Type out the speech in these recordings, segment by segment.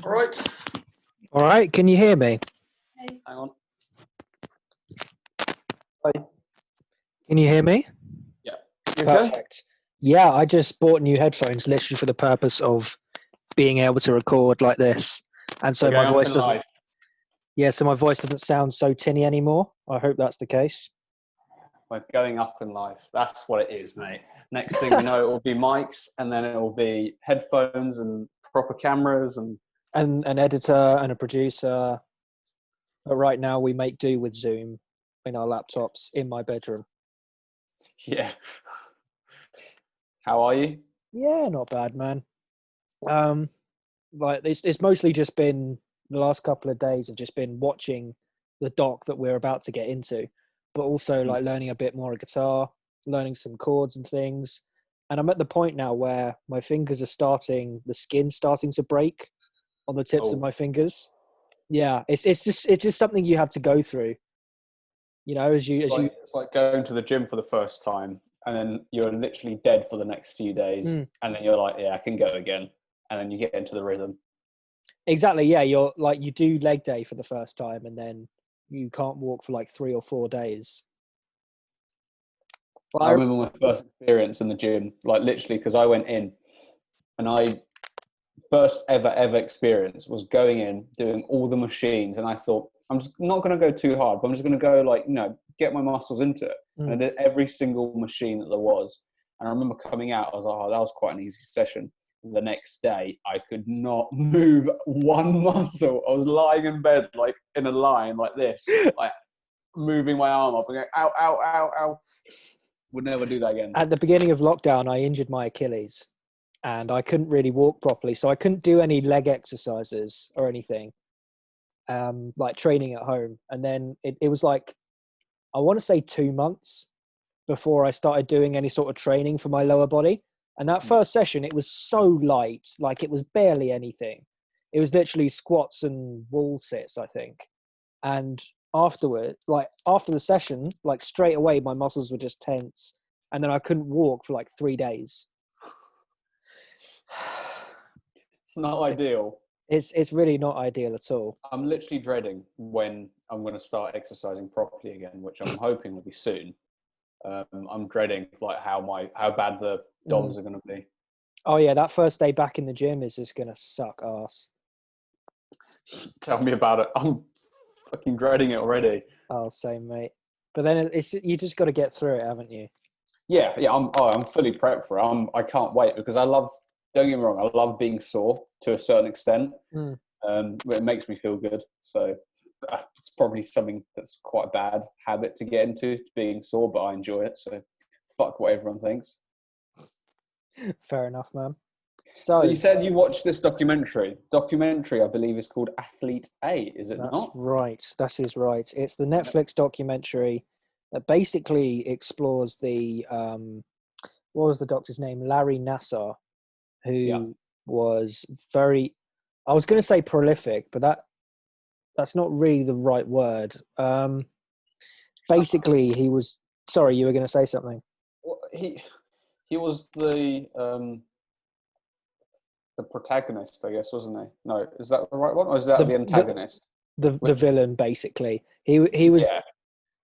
All right. All right, can you hear me? Hang on. Hi. Can you hear me? Yeah. You okay? Perfect. Yeah, I just bought new headphones literally for the purpose of being able to record like this. And so We're my going voice up in doesn't live. Yeah, so my voice doesn't sound so tinny anymore. I hope that's the case. We're going up in live. That's what it is, mate. Next thing we know, it will be mics, and then it will be headphones and proper cameras and And an editor and a producer. But right now we make do with Zoom in our laptops in my bedroom. yeah. How are you? Yeah, not bad, man. Like it's mostly just been the last couple of days have just been watching the doc that we're about to get into, but also like learning a bit more of guitar, learning some chords and things. And I'm at the point now where my fingers are the skin's starting to break on the tips of my fingers. Yeah, it's just something you have to go through. You know, It's like going to the gym for the first time, and then you're literally dead for the next few days, and then you're like, yeah, I can go again, and then you get into the rhythm. Exactly, yeah. You're like you do leg day for the first time, and then you can't walk for like 3 or 4 days. Well, I remember my first experience in the gym, like literally, because I went in, and I first ever experience was going in, doing all the machines, and I thought, I'm just not going to go too hard, but I'm just going to go like, get my muscles into it. And I did every single machine that there was. And I remember coming out, I was like, oh, that was quite an easy session. The next day, I could not move one muscle. I was lying in bed, like in a line like this, like moving my arm up and going, ow, ow, ow, ow. Would never do that again. At the beginning of lockdown, I injured my Achilles and I couldn't really walk properly. So I couldn't do any leg exercises or anything, like training at home. And then it was like, I want to say 2 months before I started doing any sort of training for my lower body. And that first session, it was so light, like it was barely anything. It was literally squats and wall sits, I think. And afterwards, like after the session, like straight away, my muscles were just tense. And then I couldn't walk for like 3 days. It's not ideal. It's really not ideal at all. I'm literally dreading when I'm going to start exercising properly again, which I'm hoping will be soon. I'm dreading like how bad the DOMs are going to be. Oh yeah, that first day back in the gym is just going to suck ass. Tell me about it. I'm fucking dreading it already. Oh, same, mate. But then you just got to get through it, haven't you? Yeah. I'm fully prepped for it. I can't wait because don't get me wrong, I love being sore to a certain extent. It makes me feel good. So it's probably something that's quite a bad habit to get into, being sore, but I enjoy it. So fuck what everyone thinks. Fair enough, man. So you said you watched this documentary. Documentary, I believe, is called Athlete A, is it not? That's right. That is right. It's the Netflix documentary that basically explores the what was the doctor's name? Larry Nassar, who was very, I was going to say prolific, but that's not really the right word. Basically, he was. Sorry, you were going to say something. Well, he was the protagonist, I guess, wasn't he? No, is that the right one, or is that the antagonist? The villain, basically. He was. Yeah.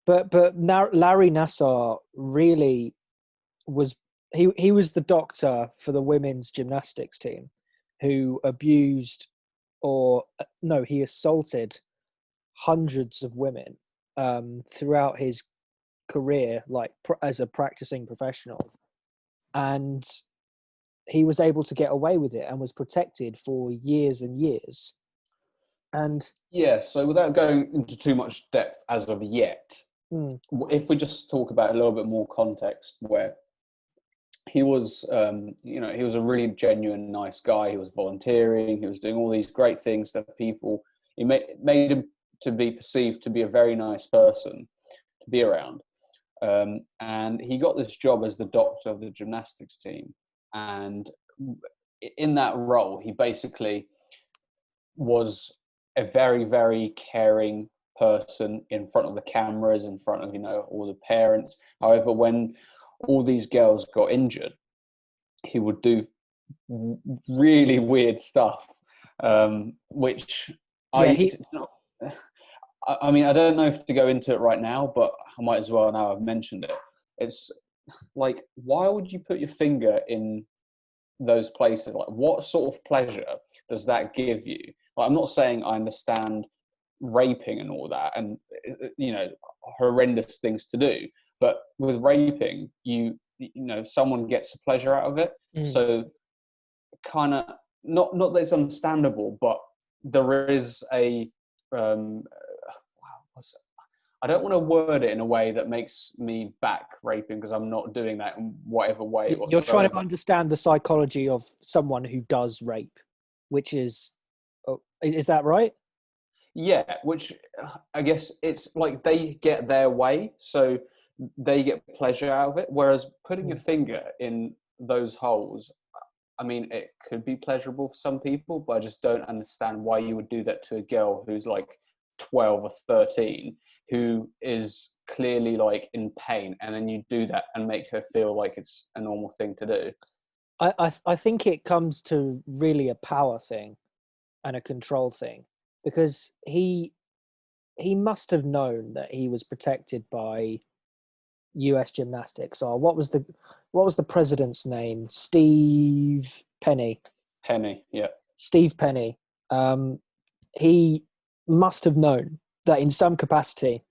But Larry Nassar really was. He was the doctor for the women's gymnastics team, who abused, he assaulted hundreds of women throughout his career, like as a practicing professional, and he was able to get away with it and was protected for years and years. And yeah, so without going into too much depth as of yet, if we just talk about a little bit more context, where he was, he was a really genuine, nice guy. He was volunteering. He was doing all these great things that people. He made him to be perceived to be a very nice person to be around. And he got this job as the doctor of the gymnastics team. And in that role, he basically was a very, very caring person in front of the cameras, in front of, all the parents. However, when all these girls got injured, he would do really weird stuff. which Yeah, I, I mean, I don't know if to go into it right now, but I might as well now I've mentioned it. It's like, why would you put your finger in those places? Like, what sort of pleasure does that give you? Like, I'm not saying I understand raping and all that, and horrendous things to do, but with raping, someone gets a pleasure out of it. So kind of, not that it's understandable, but there is a I don't want to word it in a way that makes me back raping, because I'm not doing that in whatever way you're trying whatsoever. to understand the psychology of someone who does rape, which is that right? Yeah, which I guess it's like they get their way, so they get pleasure out of it. Whereas putting your finger in those holes, I mean, it could be pleasurable for some people, but I just don't understand why you would do that to a girl who's like 12 or 13, who is clearly like in pain, and then you do that and make her feel like it's a normal thing to do. I think it comes to really a power thing and a control thing, because he must have known that he was protected by US gymnastics. Or what was the president's name? Steve Penny. Penny, yeah. Steve Penny. He must have known that in some capacity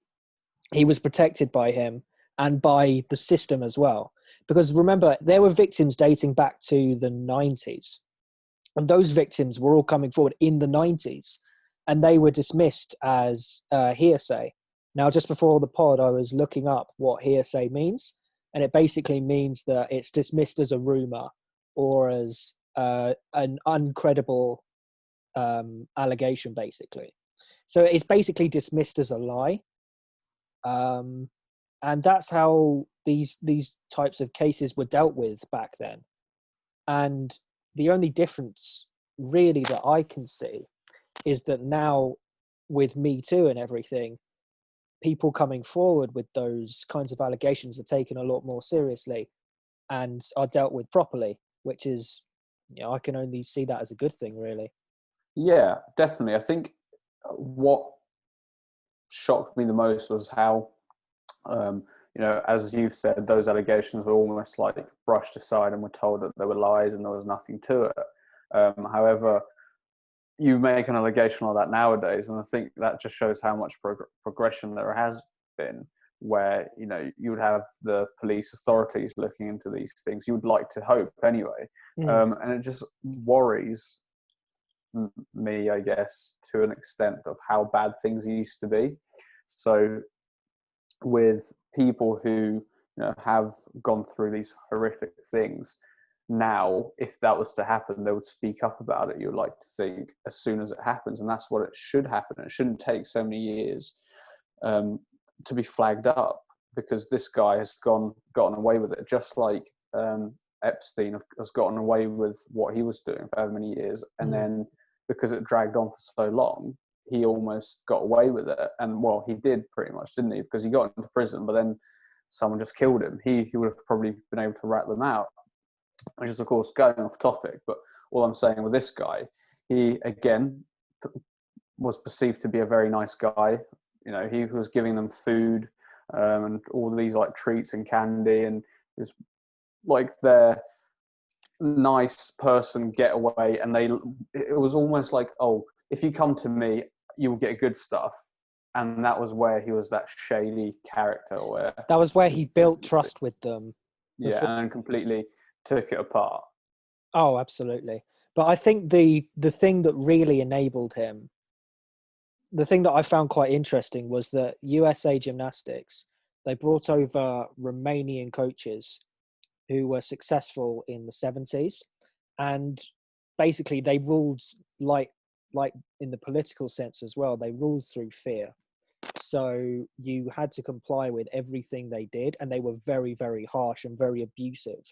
he was protected by him and by the system as well. Because remember, there were victims dating back to the 90s. And those victims were all coming forward in the 90s. And they were dismissed as hearsay. Now, just before the pod, I was looking up what hearsay means. And it basically means that it's dismissed as a rumor or as an uncredible allegation, basically. So it's basically dismissed as a lie. And that's how these types of cases were dealt with back then. And the only difference really that I can see is that now with Me Too and everything, people coming forward with those kinds of allegations are taken a lot more seriously and are dealt with properly, which is, I can only see that as a good thing, really. Yeah, definitely. I think what shocked me the most was how, as you've said, those allegations were almost like brushed aside and were told that they were lies and there was nothing to it. However, you make an allegation like that nowadays, and I think that just shows how much progression there has been, where you would have the police authorities looking into these things. You would like to hope anyway, and it just worries me, I guess, to an extent, of how bad things used to be. So with people who have gone through these horrific things, now if that was to happen, they would speak up about it, you'd like to think, as soon as it happens. And that's what it should happen. It shouldn't take so many years to be flagged up, because this guy has gotten away with it, just like Epstein has gotten away with what he was doing for however many years, and then because it dragged on for so long, he almost got away with it. And well, he did pretty much, didn't he? Because he got into prison, but then someone just killed him. He would have probably been able to rat them out, which is of course going off topic. But all I'm saying with this guy, he again was perceived to be a very nice guy. He was giving them food and all these like treats and candy, and it was like their nice person getaway. And it was almost like, oh, if you come to me, you will get good stuff. And that was where he was that shady character, where that was where he built trust with them. Yeah, and completely took it apart. Oh, absolutely. But I think the thing that really enabled him, the thing that I found quite interesting, was that USA Gymnastics, they brought over Romanian coaches who were successful in the 70s. And basically they ruled like in the political sense as well, they ruled through fear. So you had to comply with everything they did, and they were very, very harsh and very abusive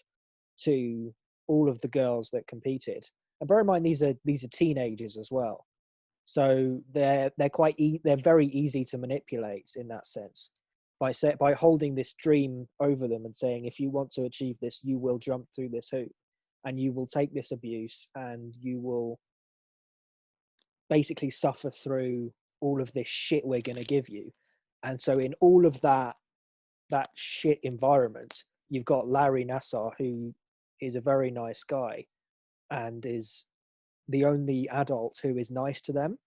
to all of the girls that competed. And bear in mind, these are teenagers as well, so they're very easy to manipulate in that sense, by holding this dream over them and saying, if you want to achieve this, you will jump through this hoop, and you will take this abuse, and you will basically suffer through all of this shit we're going to give you. And so in all of that shit environment, you've got Larry Nassar, who is a very nice guy and is the only adult who is nice to them.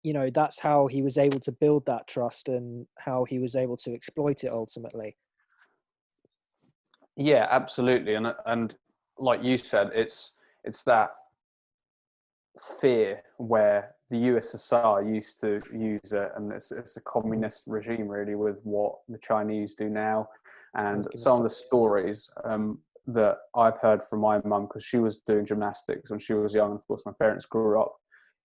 You know, that's how he was able to build that trust and how he was able to exploit it ultimately. Yeah, absolutely. And like you said, it's that fear where the USSR used to use it, and it's a communist regime really, with what the Chinese do now. And some of the stories that I've heard from my mum, because she was doing gymnastics when she was young. Of course, my parents grew up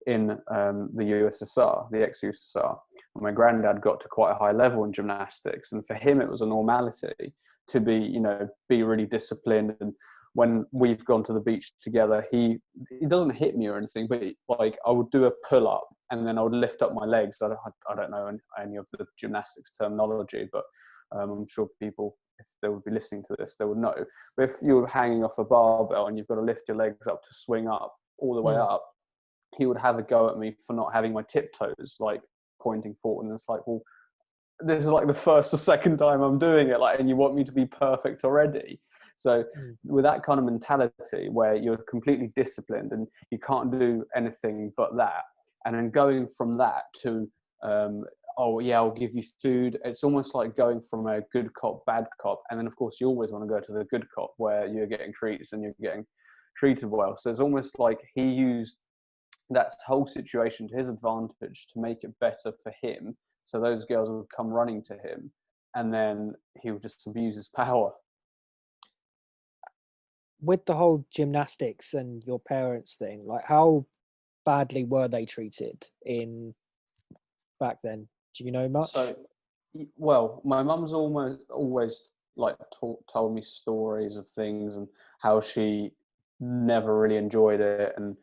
in the USSR, the ex-USSR. And my granddad got to quite a high level in gymnastics, and for him it was a normality to be really disciplined. And when we've gone to the beach together, he doesn't hit me or anything, but like I would do a pull up and then I would lift up my legs. I don't know any of the gymnastics terminology, but I'm sure people, if they would be listening to this, they would know. But if you're hanging off a barbell and you've got to lift your legs up to swing up all the way up, he would have a go at me for not having my tiptoes like pointing forward. And it's like, well, this is like the first or second time I'm doing it, like, and you want me to be perfect already. So with that kind of mentality where you're completely disciplined and you can't do anything but that, and then going from that to oh yeah, I'll give you food. It's almost like going from a good cop, bad cop, and then of course you always want to go to the good cop where you're getting treats and you're getting treated well. So it's almost like he used that whole situation to his advantage to make it better for him. So those girls would come running to him, and then he would just abuse his power. With the whole gymnastics and your parents thing, like how badly were they treated in back then? Do you know much? So, well, my mum's always like told me stories of things and how she never really enjoyed it, and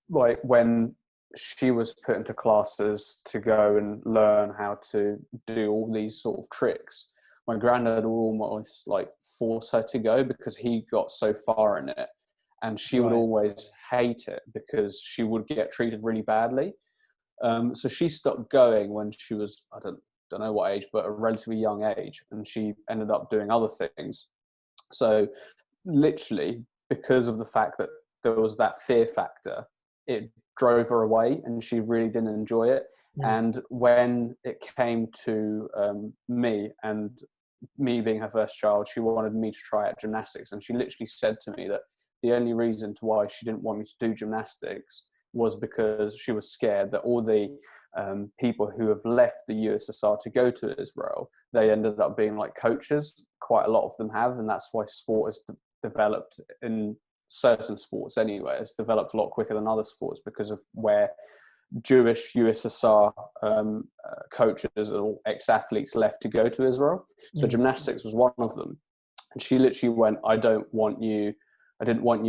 like when she was put into classes to go and learn how to do all these sort of tricks, my granddad would almost like force her to go because he got so far in it, and she would always hate it because she would get treated really badly. So she stopped going when she was, I don't know what age, but a relatively young age, and she ended up doing other things. So literally, because of the fact that there was that fear factor, it drove her away and she really didn't enjoy it. And when it came to me and me being her first child, she wanted me to try out gymnastics, and she literally said to me that the only reason to why she didn't want me to do gymnastics was because she was scared that all the people who have left the USSR to go to Israel, they ended up being like coaches. Quite a lot of them have, and that's why sport has developed in certain sports anyway. It's developed a lot quicker than other sports because of where Jewish USSR coaches or ex-athletes left to go to Israel. So gymnastics was one of them. And she literally went, I didn't want you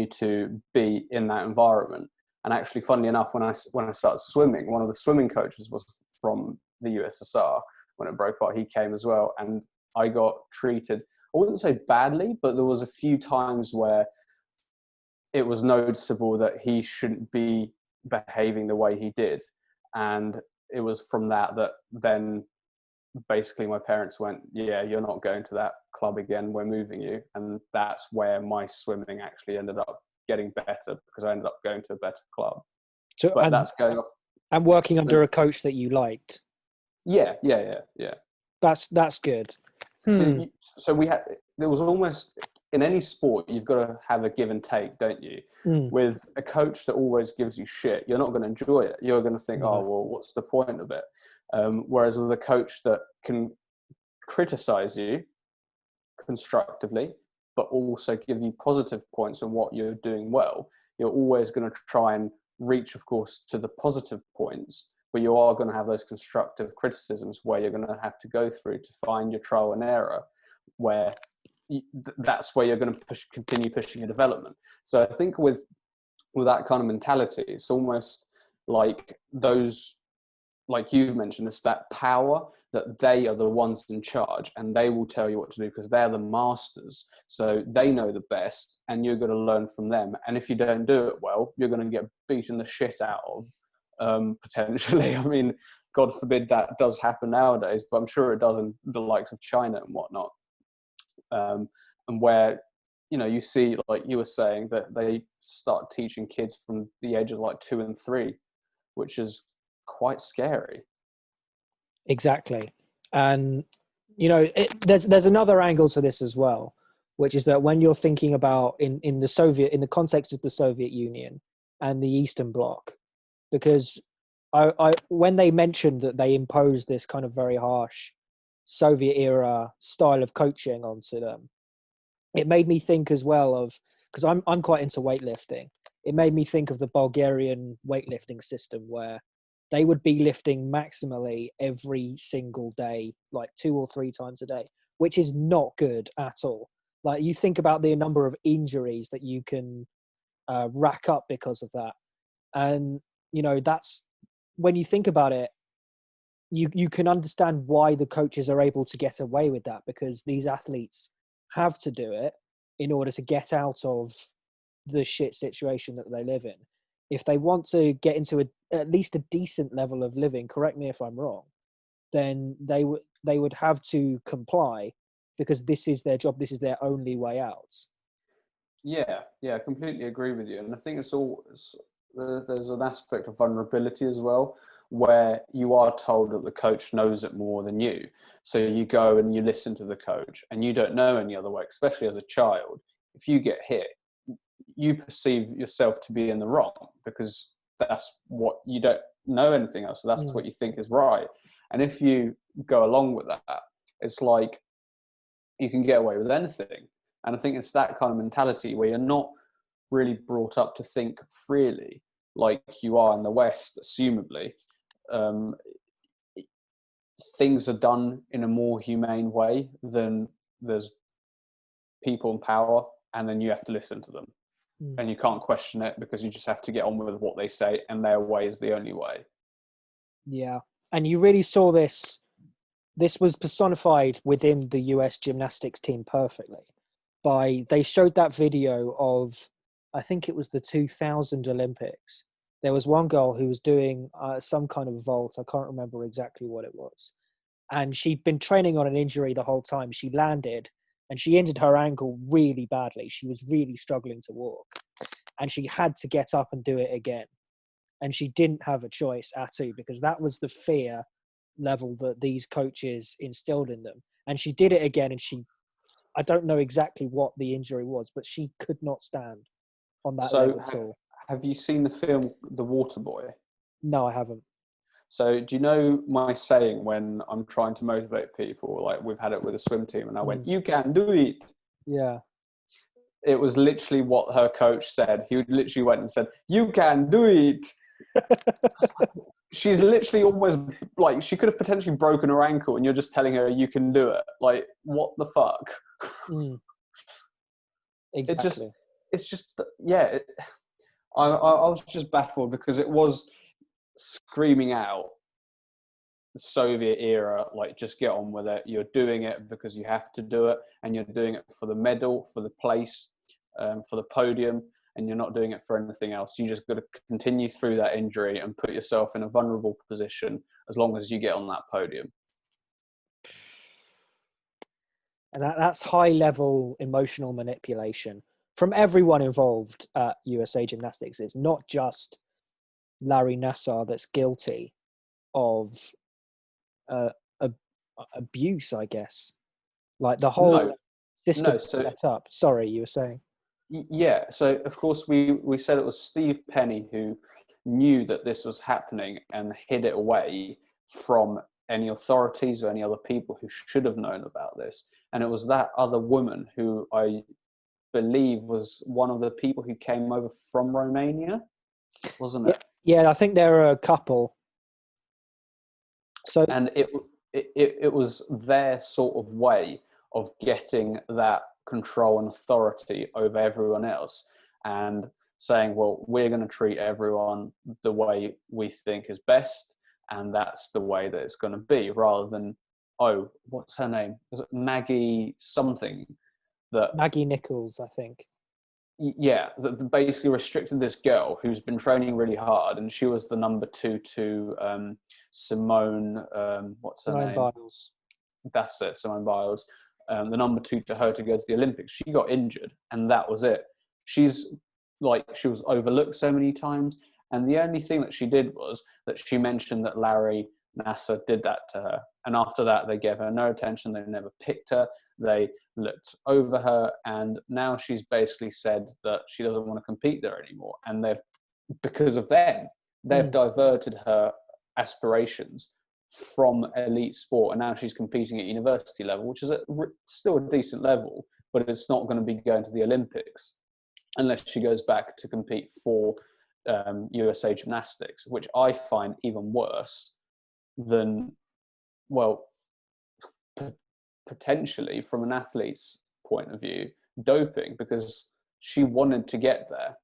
to be in that environment. And actually, funnily enough, when I started swimming, one of the swimming coaches was from the USSR. When it broke apart, he came as well. And I got treated, I wouldn't say badly, but there was a few times where it was noticeable that he shouldn't be behaving the way he did. And it was from that then basically my parents went, yeah, you're not going to that club again, we're moving you. And that's where my swimming actually ended up getting better, because I ended up going to a better club. So, but that's going off and working under a coach that you liked. Yeah. That's good. So there was almost, in any sport, you've got to have a give and take, don't you? With a coach that always gives you shit, you're not going to enjoy it. You're going to think, oh, well, what's the point of it? Whereas with a coach that can criticize you constructively, but also give you positive points on what you're doing well, you're always going to try and reach, of course, to the positive points, but you are going to have those constructive criticisms where you're going to have to go through to find your trial and error, where that's where you're going to continue pushing your development. So I think with that kind of mentality, it's almost like those like you've mentioned, it's that power that they are the ones in charge, and they will tell you what to do because they're the masters. So they know the best, and you're going to learn from them. And if you don't do it well, you're going to get beaten the shit out of, potentially. I mean, God forbid that does happen nowadays, but I'm sure it does in the likes of China and whatnot. And where, you know, you see, like you were saying, that they start teaching kids from the age of like 2 and 3, which is quite scary. Exactly. And, you know, there's another angle to this as well, which is that when you're thinking about in the context of the Soviet Union and the Eastern Bloc, because I when they mentioned that they imposed this kind of very harsh Soviet era style of coaching onto them, it made me think as well of, because I'm quite into weightlifting. It made me think of the Bulgarian weightlifting system where they would be lifting maximally every single day, like 2 or 3 times a day, which is not good at all. Like, you think about the number of injuries that you can rack up because of that. And, you know, that's, when you think about it, you can understand why the coaches are able to get away with that, because these athletes have to do it in order to get out of the shit situation that they live in. If they want to get into at least a decent level of living, correct me if I'm wrong, then they would have to comply, because this is their job, this is their only way out. Yeah, I completely agree with you. And I think there's an aspect of vulnerability as well, where you are told that the coach knows it more than you. So you go and you listen to the coach, and you don't know any other way, especially as a child. If you get hit, you perceive yourself to be in the wrong, because that's what you don't know anything else. So that's what you think is right. And if you go along with that, it's like you can get away with anything. And I think it's that kind of mentality where you're not really brought up to think freely like you are in the West, assumably. Things are done in a more humane way than there's people in power, and then you have to listen to them. And you can't question it, because you just have to get on with what they say, and their way is the only way. Yeah. And you really saw this was personified within the US gymnastics team perfectly. They showed that video of, I think it was the 2000 Olympics. There was one girl who was doing some kind of vault. I can't remember exactly what it was. And she'd been training on an injury the whole time. She landed and she injured her ankle really badly. She was really struggling to walk. And she had to get up and do it again. And she didn't have a choice at all, because that was the fear level that these coaches instilled in them. And she did it again, and I don't know exactly what the injury was, but she could not stand on that leg at all. Have you seen the film The Water Boy? No, I haven't. So do you know my saying when I'm trying to motivate people? Like, we've had it with a swim team, and I went, "You can do it." Yeah. It was literally what her coach said. He literally went and said, "You can do it." She's literally almost like, she could have potentially broken her ankle, and you're just telling her you can do it. Like, what the fuck? Exactly. It's just, yeah. I was just baffled, because it was screaming out the Soviet era, like, just get on with it. You're doing it because you have to do it, and you're doing it for the medal, for the place, for the podium, and you're not doing it for anything else. You just got to continue through that injury and put yourself in a vulnerable position as long as you get on that podium. And that's high level emotional manipulation from everyone involved at USA Gymnastics. It's not just Larry Nassar that's guilty of abuse, I guess. Like, the whole system set up. Sorry, you were saying. Yeah, so of course we said it was Steve Penny who knew that this was happening and hid it away from any authorities or any other people who should have known about this. And it was that other woman who I believe was one of the people who came over from Romania, wasn't it? Yeah, I think they're a couple. So, and it was their sort of way of getting that control and authority over everyone else, and saying, well, we're going to treat everyone the way we think is best, and that's the way that it's going to be, rather than, oh, what's her name? Was it Maggie something? Maggie Nichols, I think. Yeah, that basically restricted this girl who's been training really hard, and she was the number 2 to Simone. What's her Simone name? Biles. That's it, Simone Biles. The number 2 to her to go to the Olympics. She got injured, and that was it. She was overlooked so many times, and the only thing that she did was that she mentioned that Larry Nassar did that to her, and after that they gave her no attention. They never picked her. They looked over her, and now she's basically said that she doesn't want to compete there anymore, and because of them, they've diverted her aspirations from elite sport, and now she's competing at university level, which is still a decent level, but it's not going to be going to the Olympics unless she goes back to compete for USA Gymnastics, which I find even worse than, well, potentially from an athlete's point of view, doping, because she wanted to get there.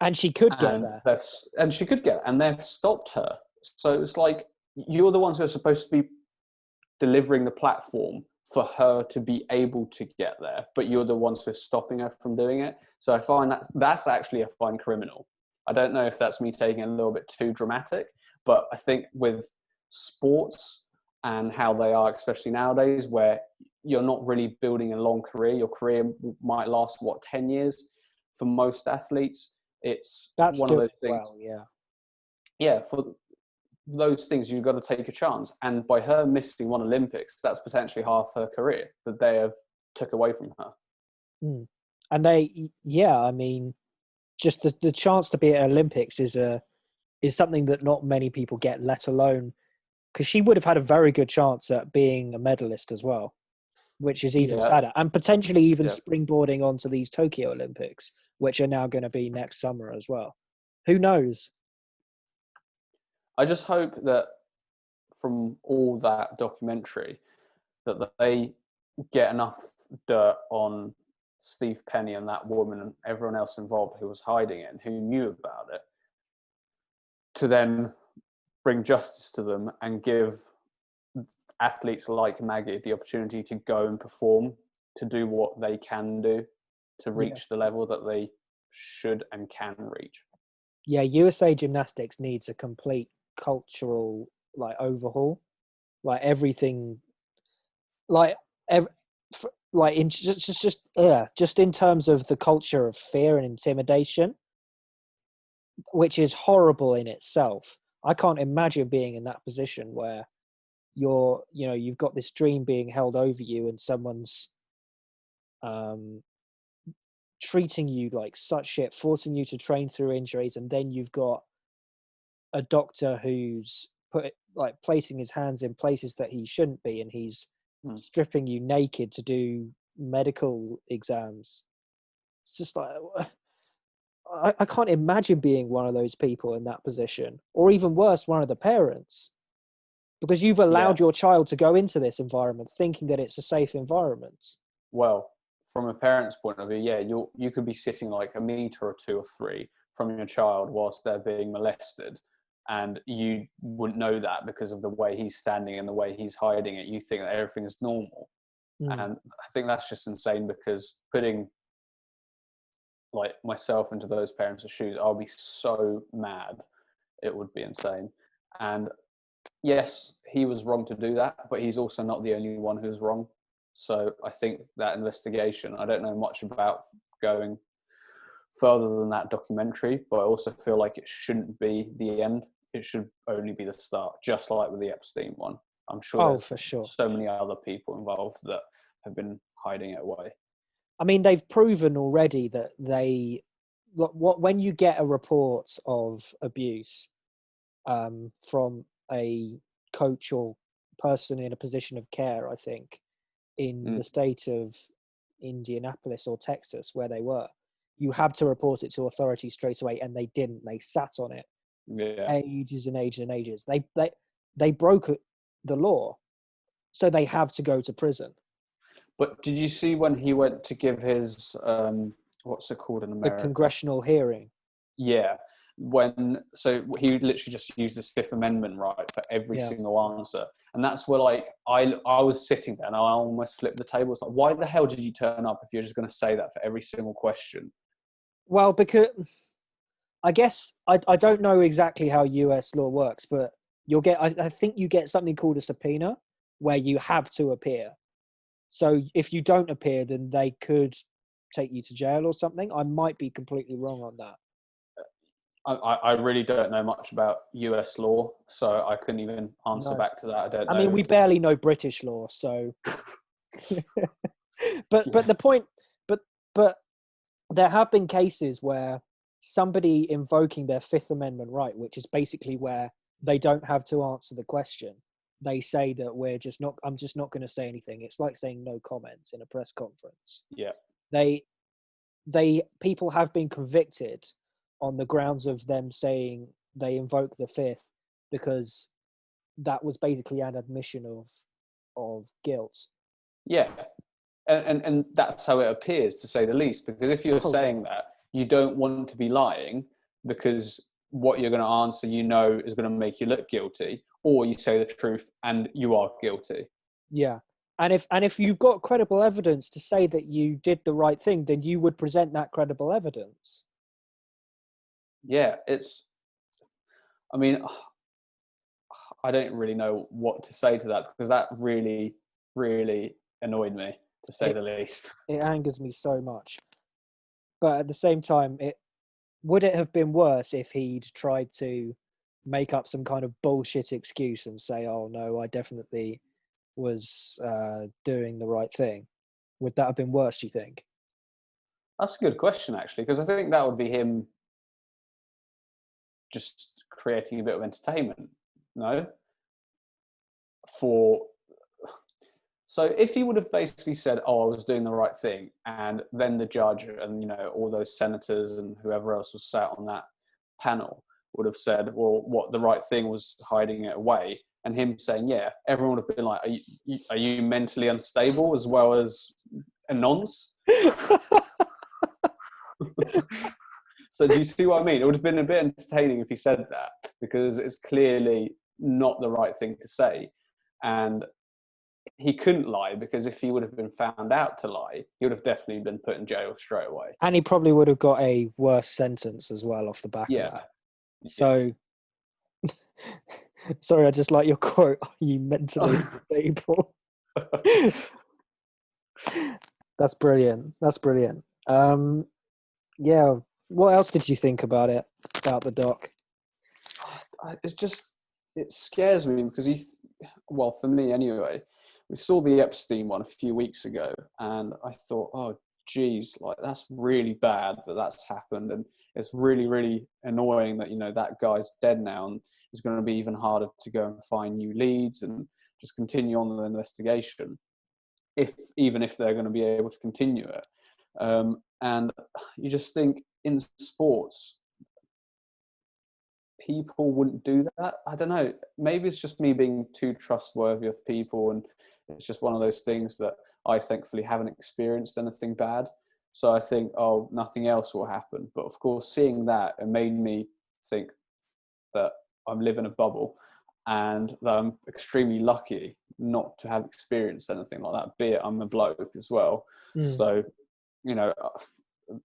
And she could get there. And she could get, and they've stopped her. So it's like, you're the ones who are supposed to be delivering the platform for her to be able to get there, but you're the ones who are stopping her from doing it. So I find that's actually, I find criminal. I don't know if that's me taking it a little bit too dramatic, but I think with sports and how they are, especially nowadays, where you're not really building a long career, your career might last, 10 years for most athletes. That's one of those things. Well, yeah, for those things, you've got to take a chance. And by her missing one Olympics, that's potentially half her career that they have took away from her. And I mean, just the chance to be at Olympics is something that not many people get, let alone, because she would have had a very good chance at being a medalist as well, which is even sadder, and potentially even springboarding onto these Tokyo Olympics, which are now going to be next summer as well. Who knows? I just hope that from all that documentary that they get enough dirt on Steve Penny and that woman and everyone else involved who was hiding it and who knew about it, to then bring justice to them and give athletes like Maggie the opportunity to go and perform, to do what they can do, to reach the level that they should and can reach. Yeah, USA Gymnastics needs a complete cultural overhaul, everything, just in terms of the culture of fear and intimidation, which is horrible in itself. I can't imagine being in that position where you've got this dream being held over you and someone's treating you like such shit, forcing you to train through injuries, and then you've got a doctor who's placing his hands in places that he shouldn't be, and he's stripping you naked to do medical exams. It's just I can't imagine being one of those people in that position, or even worse, one of the parents, because you've allowed your child to go into this environment thinking that it's a safe environment. Well, from a parent's point of view, you could be sitting like a meter or 2 or 3 from your child whilst they're being molested, and you wouldn't know that because of the way he's standing and the way he's hiding it. You think that everything is normal. And I think that's just insane, because putting myself into those parents' shoes, I'll be so mad. It would be insane. And yes, he was wrong to do that, but he's also not the only one who's wrong. So I think that investigation, I don't know much about going further than that documentary, but I also feel like it shouldn't be the end. It should only be the start, just like with the Epstein one. I'm sure for sure. So many other people involved that have been hiding it away. I mean, they've proven already that when you get a report of abuse from a coach or person in a position of care, I think, in the state of Indianapolis or Texas, where they were, you have to report it to authorities straight away, and they didn't. They sat on it ages and ages and ages. They broke the law, so they have to go to prison. But did you see when he went to give his what's it called in America? The congressional hearing. Yeah, So he literally just used this Fifth Amendment right for every Yeah. single answer. And that's where like I was sitting there and I almost flipped the table. It's like, why the hell did you turn up if you're just going to say that for every single question? Well, because I guess I don't know exactly how US law works, but you'll get I think you get something called a subpoena where you have to appear. So if you don't appear, then they could take you to jail or something. I might be completely wrong on that. I really don't know much about US law, so I couldn't even answer No. back to that. I don't know. I mean, we barely know British law, so. But the point, but there have been cases where somebody invoking their Fifth Amendment right, which is basically where they don't have to answer the question. They say that I'm just not going to say anything. It's like saying no comments in a press conference. Yeah. People have been convicted on the grounds of them saying they invoke the Fifth because that was basically an admission of guilt. Yeah. And that's how it appears, to say the least, because if you're saying that, you don't want to be lying because what you're going to answer, is going to make you look guilty, or you say the truth and you are guilty. Yeah. And if you've got credible evidence to say that you did the right thing, then you would present that credible evidence. Yeah, I mean, I don't really know what to say to that, because that really, really annoyed me, to say the least. It angers me so much. But at the same time, would it have been worse if he'd tried to make up some kind of bullshit excuse and say, oh no, I definitely was doing the right thing? Would that have been worse, do you think? That's a good question, actually, because I think that would be him just creating a bit of entertainment, no? So if he would have basically said, oh, I was doing the right thing, and then the judge and, all those senators and whoever else was sat on that panel would have said, well, what the right thing was hiding it away, and him saying, yeah, everyone would have been like, are you mentally unstable as well as a nonce? So do you see what I mean? It would have been a bit entertaining if he said that, because it's clearly not the right thing to say. And he couldn't lie, because if he would have been found out to lie, he would have definitely been put in jail straight away. And he probably would have got a worse sentence as well off the back of that. So, sorry, I just like your quote, are you mentally unstable? That's brilliant. Yeah, what else did you think about the doc? It scares me, because well, for me anyway, we saw the Epstein one a few weeks ago, and I thought, oh geez, like that's really bad that's happened, and it's really, really annoying that that guy's dead now, and it's going to be even harder to go and find new leads and just continue on the investigation, even if they're going to be able to continue it. And you just think, in sports, people wouldn't do that. I don't know. Maybe it's just me being too trustworthy of people, and it's just one of those things that I thankfully haven't experienced anything bad. So I think, oh, nothing else will happen. But of course, seeing that, it made me think that I'm living a bubble, and that I'm extremely lucky not to have experienced anything like that, be it I'm a bloke as well. So,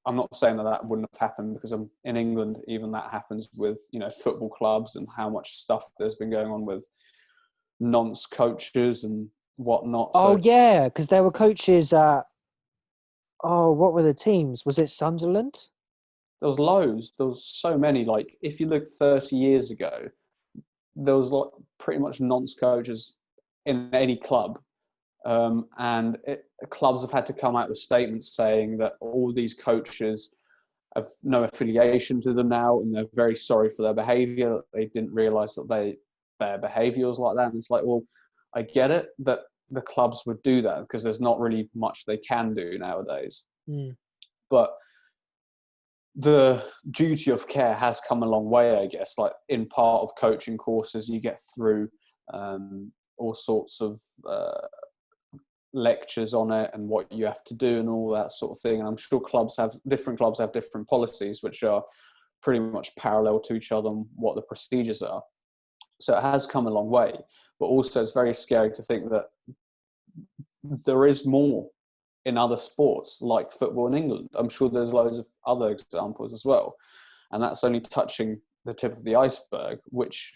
I'm not saying that wouldn't have happened, because I'm in England. Even that happens with football clubs, and how much stuff there's been going on with nonce coaches and whatnot. Oh yeah, because there were coaches at what were the teams? Was it Sunderland? There was loads. There was so many. Like if you look 30 years ago, there was like pretty much nonce coaches in any club. And clubs have had to come out with statements saying that all these coaches have no affiliation to them now, and they're very sorry for their behaviour. They didn't realise that their behaviour was like that. And it's like, well, I get it that the clubs would do that, because there's not really much they can do nowadays. But the duty of care has come a long way, I guess. Like in part of coaching courses, you get through all sorts of lectures on it and what you have to do and all that sort of thing. And I'm sure different clubs have different policies, which are pretty much parallel to each other on what the procedures are. So it has come a long way, but also it's very scary to think that there is more in other sports like football in England. I'm sure there's loads of other examples as well. And that's only touching the tip of the iceberg, which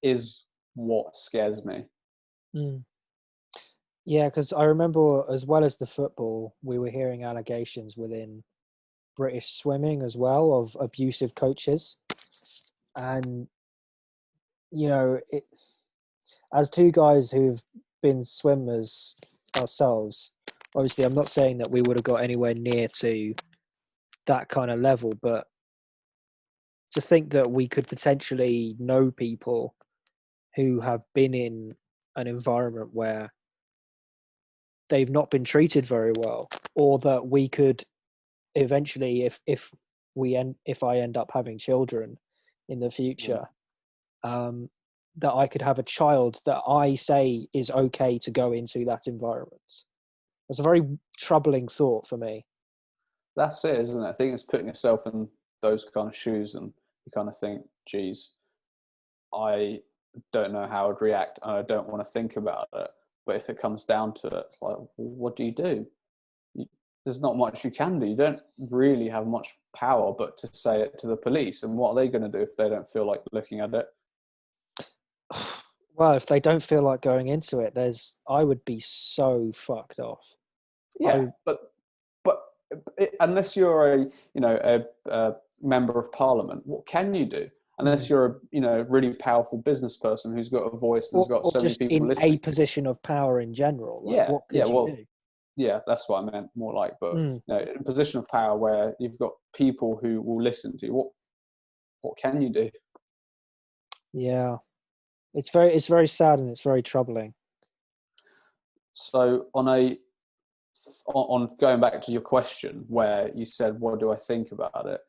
is what scares me. Mm. Yeah, because I remember, as well as the football, we were hearing allegations within British swimming as well of abusive coaches. And, you know, as two guys who've been swimmers ourselves, obviously I'm not saying that we would have got anywhere near to that kind of level, but to think that we could potentially know people who have been in an environment where they've not been treated very well, or that we could eventually, if I end up having children in the future, that I could have a child that I say is okay to go into that environment. That's a very troubling thought for me. That's it, isn't it? I think it's putting yourself in those kind of shoes, and you kind of think, geez, I don't know how I'd react, and I don't want to think about it. But if it comes down to it, it's like, well, what do? There's not much you can do. You don't really have much power but to say it to the police. And what are they going to do if they don't feel like looking at it? Well, if they don't feel like going into it, I would be so fucked off. Yeah, but unless you're a member of parliament, what can you do? Unless you're a really powerful business person who's got a voice and has got so many people listening. In a position of power in general. Like, what could you do? Yeah, that's what I meant more like. But in a position of power where you've got people who will listen to you, what can you do? Yeah, it's very sad and it's very troubling. So on going back to your question where you said, what do I think about it?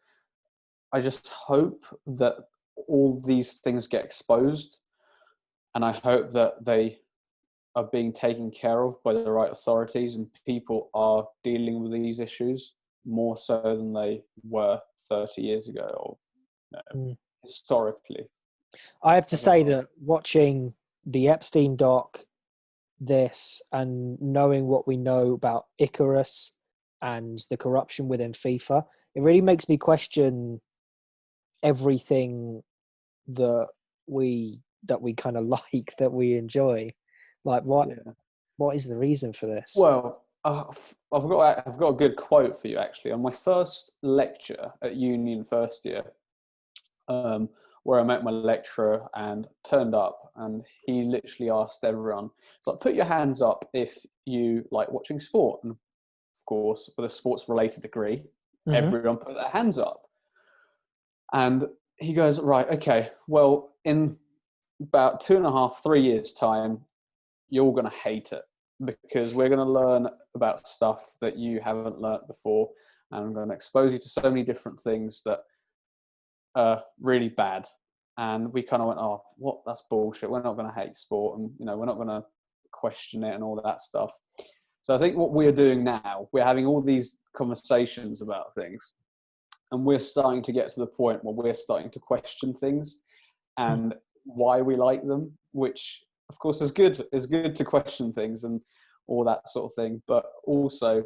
I just hope that all these things get exposed, and I hope that they are being taken care of by the right authorities and people are dealing with these issues more so than they were 30 years ago or historically. I have to say that watching the Epstein doc, this, and knowing what we know about Icarus and the corruption within FIFA, it really makes me question everything that we kind of like, that we enjoy. Like, what is the reason for this? Well, I've got a good quote for you actually. On my first lecture at uni in first year, where I met my lecturer and turned up, and he literally asked everyone, it's like, put your hands up if you like watching sport. And of course, with a sports related degree, everyone put their hands up. And he goes, right, okay, well, in about 2.5, 3 years time, you're all going to hate it because we're going to learn about stuff that you haven't learnt before. And I'm going to expose you to so many different things that are really bad. And we kind of went, oh, what? That's bullshit. We're not going to hate sport, and we're not going to question it and all that stuff. So I think what we're doing now, we're having all these conversations about things, and we're starting to get to the point where we're starting to question things and why we like them, which of course is good. It's good to question things and all that sort of thing, but also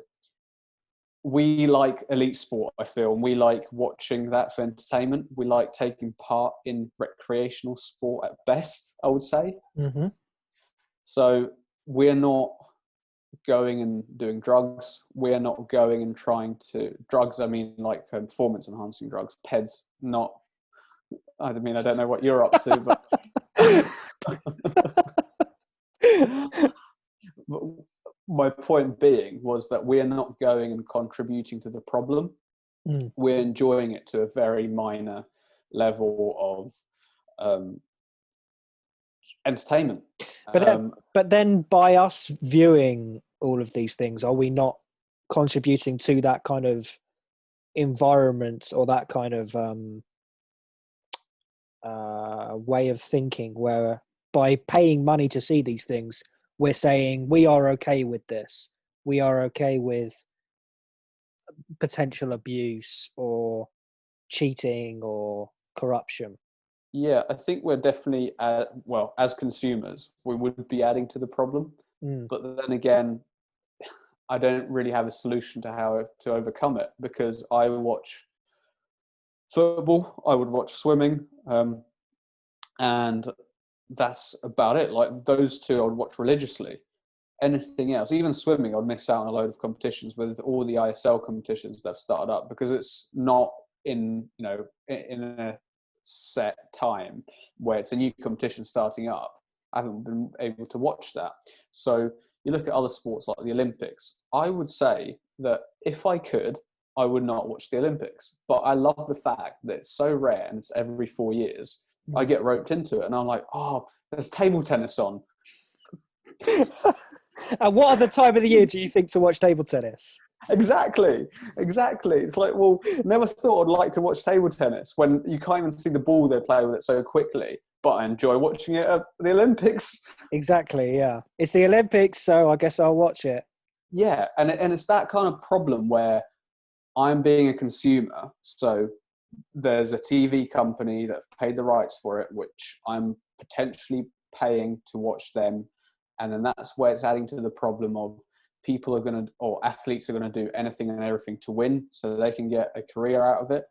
we like elite sport, I feel, and we like watching that for entertainment. We like taking part in recreational sport at best, I would say. So we're not going and doing drugs. We're not going and trying to drugs. I mean, like performance enhancing drugs, PEDs. Not. I mean, I don't know what you're up to, but. My point being was that we're not going and contributing to the problem. We're enjoying it to a very minor level of entertainment. But then by us viewing all of these things, are we not contributing to that kind of environment or that kind of way of thinking, where by paying money to see these things, we're saying we are okay with this. We are okay with potential abuse or cheating or corruption. Yeah, I think we're definitely, well, as consumers, we would be adding to the problem. But then again, I don't really have a solution to how to overcome it, because I watch football, I would watch swimming, and that's about it. Like those two I would watch religiously. Anything else, even swimming, I'd miss out on a load of competitions with all the ISL competitions that have started up, because it's not in a set time where it's a new competition starting up. I haven't been able to watch that. So you look at other sports like the Olympics. I would say that if I could, I would not watch the Olympics. But I love the fact that it's so rare and it's every 4 years. I get roped into it and I'm like, oh, there's table tennis on. And what other time of the year do you think to watch table tennis? Exactly. It's like, well, never thought I'd like to watch table tennis when you can't even see the ball they play with it so quickly. But I enjoy watching it at the Olympics. Exactly, yeah. It's the Olympics, so I guess I'll watch it. Yeah, and it's that kind of problem where I'm being a consumer. So there's a TV company that paid the rights for it, which I'm potentially paying to watch them. And then that's where it's adding to the problem of people are going to, or athletes are going to do anything and everything to win so they can get a career out of it.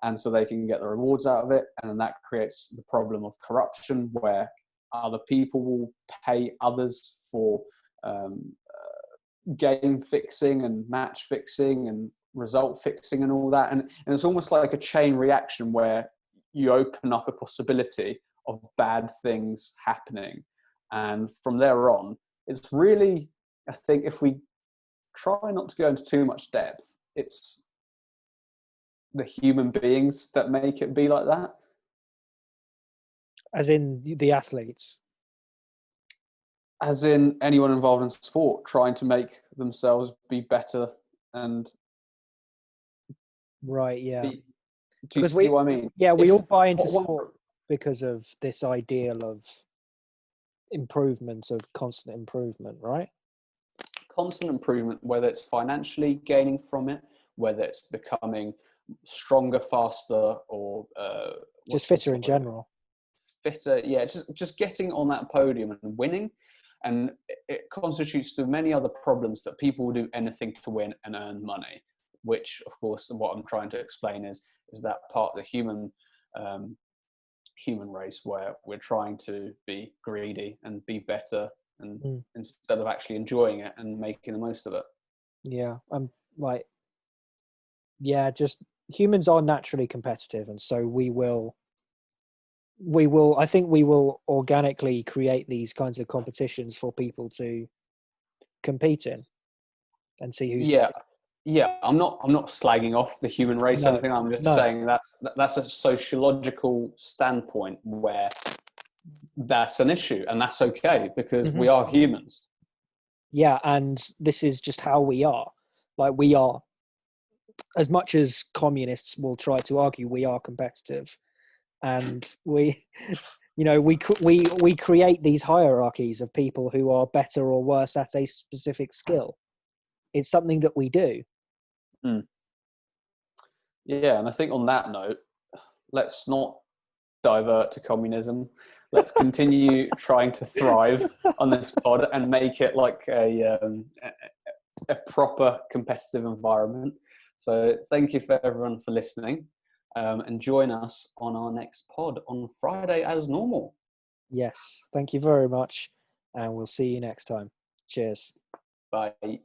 And so they can get the rewards out of it. And then that creates the problem of corruption, where other people will pay others for game fixing and match fixing and result fixing and all that. And it's almost like a chain reaction where you open up a possibility of bad things happening. And from there on, it's really, I think if we try not to go into too much depth, it's the human beings that make it be like that. As in the athletes? As in anyone involved in sport trying to make themselves be better and... Right, yeah. Do you see what I mean? Yeah, we all buy into sport because of this ideal of improvement, of constant improvement, right? Constant improvement, whether it's financially gaining from it, whether it's becoming stronger, faster, or just fitter in general. Fitter, yeah, just getting on that podium and winning. And it constitutes to many other problems that people will do anything to win and earn money, which, of course, what I'm trying to explain is that part of the human race where we're trying to be greedy and be better, and instead of actually enjoying it and making the most of it. Yeah, I'm like, yeah, just humans are naturally competitive, and so we will I think we will organically create these kinds of competitions for people to compete in and see who's better. Yeah, I'm not slagging off the human race or anything. I'm just saying that's a sociological standpoint where that's an issue, and that's okay because we are humans. Yeah, and this is just how we are. Like, we are, as much as communists will try to argue, we are competitive, and we create these hierarchies of people who are better or worse at a specific skill. It's something that we do. Yeah, and I think on that note, let's not divert to communism. Let's continue trying to thrive on this pod and make it like a proper competitive environment. So thank you for everyone for listening, and join us on our next pod on Friday as normal. Yes, thank you very much, and we'll see you next time. Cheers. Bye.